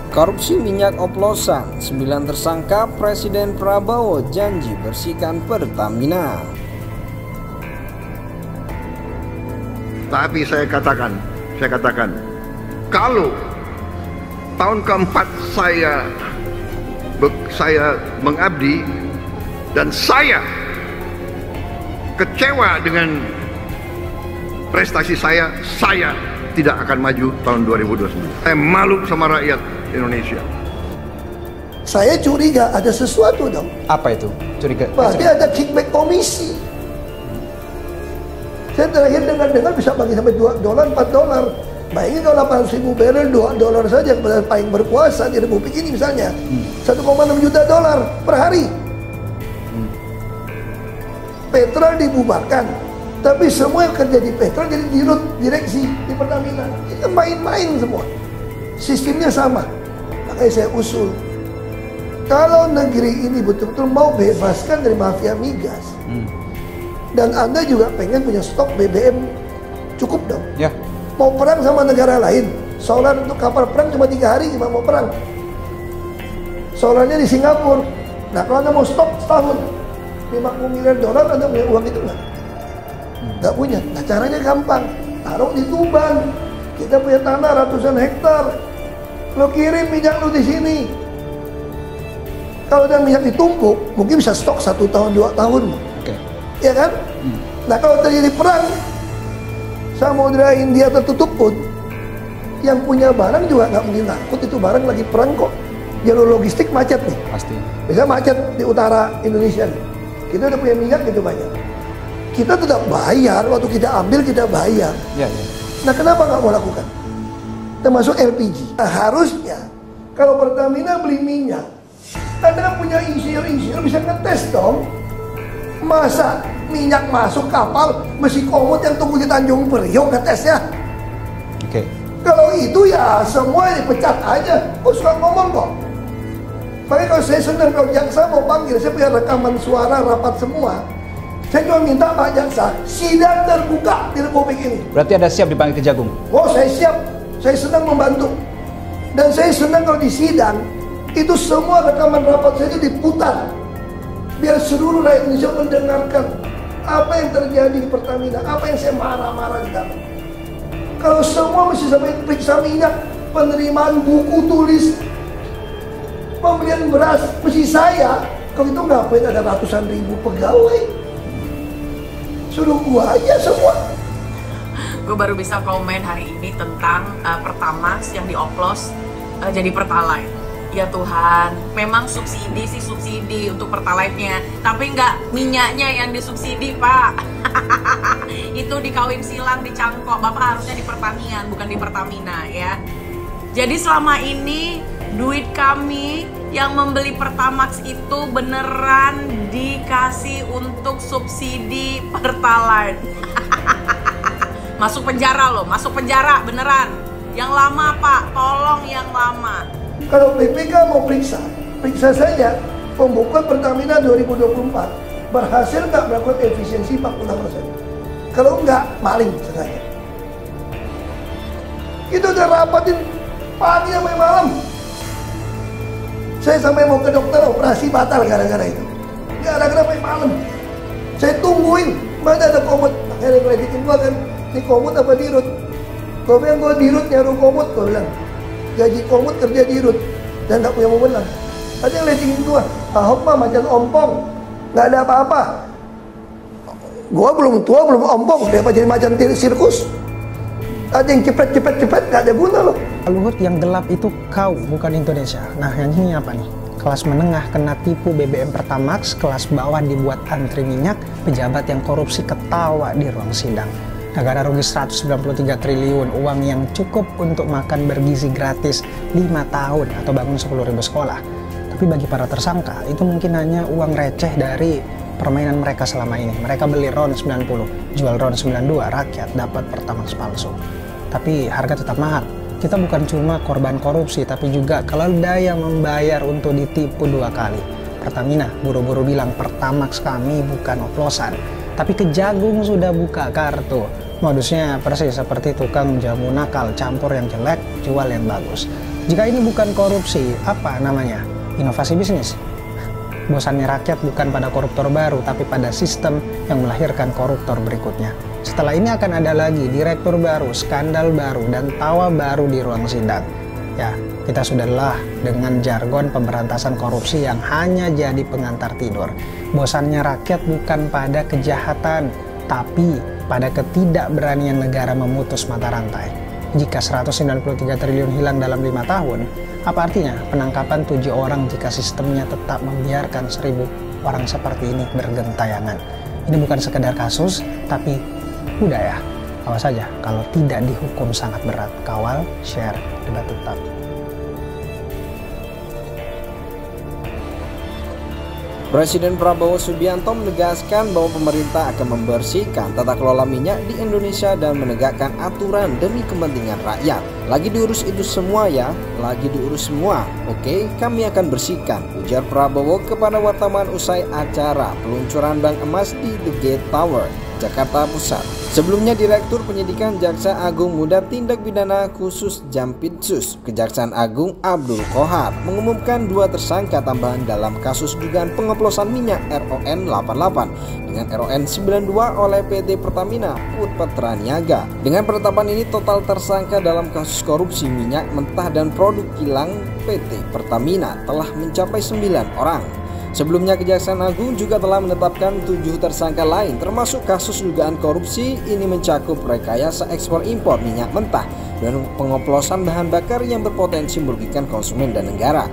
Korupsi minyak oplosan, 9 tersangka Presiden Prabowo janji bersihkan Pertamina. Tapi saya katakan, kalau tahun keempat saya mengabdi dan saya kecewa dengan prestasi saya tidak akan maju tahun 2029. Saya malu sama rakyat Indonesia. Saya curiga ada sesuatu dong. Apa itu? Curiga? Pasti ada kickback komisi. Saya terakhir dengar bisa bagi sampai $2, $4. Bayangin kalau 800.000 barrel $2 saja kepada paling berkuasa di Republik ini misalnya. $1,6 juta per hari. Petrol dibubarkan, tapi semua yang kerja di Petrol jadi dirut direksi di Pertamina. Itu main-main semua. Sistemnya sama. Makanya saya usul, kalau negeri ini betul-betul mau bebaskan dari mafia migas, dan Anda juga pengen punya stok BBM cukup dong. Ya. Mau perang sama negara lain, solar untuk kapal perang cuma 3 hari cuma mau perang. Solarnya di Singapura. Nah kalau Anda mau stok setahun $50 miliar, Anda punya uang itu nggak? Nggak punya. Nah caranya gampang, taruh di Tuban. Kita punya tanah ratusan hektar. Lo kirim minyak lo di sini. Kalau ada minyak ditumpuk, mungkin bisa stok 1 tahun 2 tahun. Oke. Ya kan? Nah kalau terjadi perang, Samudra India tertutup pun, yang punya barang juga nggak mungkin takut itu barang lagi perang kok. Jalur logistik macet nih. Pasti. Bisa macet di utara Indonesia nih. Kita udah punya minyak gitu banyak. Kita tetap bayar, waktu kita ambil kita bayar. Ya. Nah kenapa nggak mau lakukan? Termasuk LPG. Nah, harusnya kalau Pertamina beli minyak, Anda punya insinyur bisa ngetes dong. Masa minyak masuk kapal mesti komut yang tunggu di Tanjung Priok ngetesnya? Oke. Kalau itu ya semua dipecat aja. Kok suka ngomong kok? Makanya kalau saya senang kalau jaksa mau panggil, saya punya rekaman suara rapat semua. Saya cuma minta Pak Jaksa, sidang terbuka di Republik ini. Berarti Anda siap dipanggil ke Jagung? Oh saya siap, saya senang membantu. Dan saya senang kalau di sidang, itu semua rekaman rapat saya itu diputar. Biar seluruh rakyat Indonesia mendengarkan apa yang terjadi di Pertamina, apa yang saya marah-marah di dalam. Kalau semua mesti sampai periksa minyak, penerimaan buku tulis, pembelian beras, mesti saya. Kalau itu ngapain ada ratusan ribu pegawai? Suruh gua aja semua. Gue baru bisa komen hari ini tentang Pertamax yang dioplos jadi Pertalite. Ya Tuhan, memang subsidi untuk Pertalite-nya, tapi nggak minyaknya yang disubsidi Pak. Itu dikawin silang di Cangkok. Bapak harusnya di Pertanian bukan di Pertamina ya. Jadi selama ini duit kami yang membeli Pertamax itu beneran dikasih untuk subsidi Pertalite. Masuk penjara loh, masuk penjara beneran. Yang lama Pak, tolong yang lama. Kalau BPK mau periksa saja pembukuan Pertamina 2024 berhasil nggak melakukan efisiensi 46%. Kalau enggak, maling sengaja. Itu udah rapatin pagi sampai malam. Saya sampai mau ke dokter, operasi batal gara-gara itu. Gara-gara sampai malam. Saya tungguin, mana ada komut. Akhirnya ngeledekin gua kan, ini komut apa dirut? Gua bilang gua dirut nyaru komut, gua bilang. Gaji komut kerja dirut dan gak punya wewenang. Ada yang ngeledekin gua, Ahok mah macam ompong, gak ada apa-apa. Gua belum tua, belum ompong, dia jadi macam sirkus. Ada yang cepet, gak ada guna loh. Luhut, yang gelap itu kau, bukan Indonesia. Nah, yang ini apa nih? Kelas menengah kena tipu BBM Pertamax, kelas bawah dibuat antri minyak, pejabat yang korupsi ketawa di ruang sidang. Negara rugi 193 triliun, uang yang cukup untuk makan bergizi gratis 5 tahun atau bangun 10.000 sekolah. Tapi bagi para tersangka, itu mungkin hanya uang receh dari permainan mereka selama ini. Mereka beli RON 90, jual RON 92, rakyat dapat Pertamax palsu. Tapi harga tetap mahal. Kita bukan cuma korban korupsi, tapi juga keledai yang membayar untuk ditipu 2 kali. Pertamina buru-buru bilang Pertamax kami bukan oplosan, tapi Kejagung sudah buka kartu. Modusnya persis seperti tukang jamu nakal, campur yang jelek, jual yang bagus. Jika ini bukan korupsi, apa namanya? Inovasi bisnis. Bosannya rakyat bukan pada koruptor baru, tapi pada sistem yang melahirkan koruptor berikutnya. Setelah ini akan ada lagi direktur baru, skandal baru, dan tawa baru di ruang sidang. Ya, kita sudah lelah dengan jargon pemberantasan korupsi yang hanya jadi pengantar tidur. Bosannya rakyat bukan pada kejahatan, tapi pada ketidakberanian negara memutus mata rantai. Jika 193 triliun hilang dalam 5 tahun, apa artinya penangkapan 7 orang jika sistemnya tetap membiarkan 1000 orang seperti ini bergentayangan? Ini bukan sekedar kasus, tapi budaya. Awas saja kalau tidak dihukum sangat berat. Kawal, share, debat tetap. Presiden Prabowo Subianto menegaskan bahwa pemerintah akan membersihkan tata kelola minyak di Indonesia dan menegakkan aturan demi kepentingan rakyat. Lagi diurus itu semua ya, lagi diurus semua. Oke, kami akan bersihkan, ujar Prabowo kepada wartawan usai acara peluncuran Bank Emas di The Gate Tower, Jakarta Pusat. Sebelumnya Direktur Penyidikan Jaksa Agung Muda Tindak Pidana Khusus Jampitsus Kejaksaan Agung Abdul Qohar mengumumkan 2 tersangka tambahan dalam kasus dugaan pengoplosan minyak RON 88 dengan RON 92 oleh PT Pertamina Put Petraniaga. Dengan penetapan ini total tersangka dalam kasus korupsi minyak mentah dan produk kilang PT Pertamina telah mencapai 9 orang. Sebelumnya Kejaksaan Agung juga telah menetapkan 7 tersangka lain termasuk kasus dugaan korupsi. Ini mencakup rekayasa ekspor impor minyak mentah dan pengoplosan bahan bakar yang berpotensi merugikan konsumen dan negara.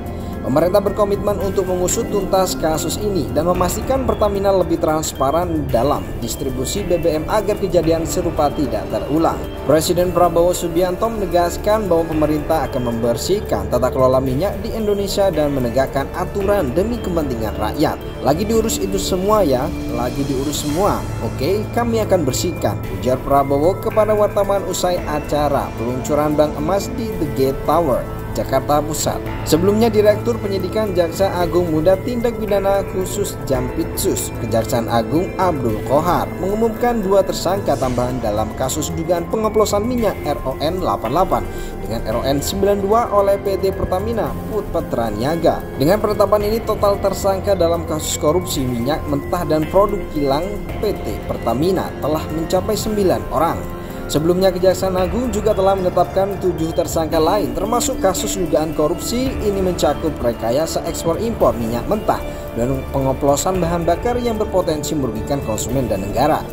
Pemerintah berkomitmen untuk mengusut tuntas kasus ini dan memastikan Pertamina lebih transparan dalam distribusi BBM agar kejadian serupa tidak terulang. Presiden Prabowo Subianto menegaskan bahwa pemerintah akan membersihkan tata kelola minyak di Indonesia dan menegakkan aturan demi kepentingan rakyat. Lagi diurus itu semua ya, lagi diurus semua. Oke, kami akan bersihkan, ujar Prabowo kepada wartawan usai acara peluncuran Bank Emas di The Gate Tower, Jakarta Pusat. Sebelumnya Direktur Penyidikan Jaksa Agung Muda Tindak Pidana Khusus Jampitsus Kejaksaan Agung Abdul Qohar mengumumkan 2 tersangka tambahan dalam kasus dugaan pengoplosan minyak RON 88 dengan RON 92 oleh PT Pertamina Put Petraniaga. Dengan penetapan ini total tersangka dalam kasus korupsi minyak mentah dan produk kilang PT Pertamina telah mencapai 9 orang. Sebelumnya Kejaksaan Agung juga telah menetapkan 7 tersangka lain termasuk kasus dugaan korupsi. Ini mencakup rekayasa ekspor impor minyak mentah dan pengoplosan bahan bakar yang berpotensi merugikan konsumen dan negara.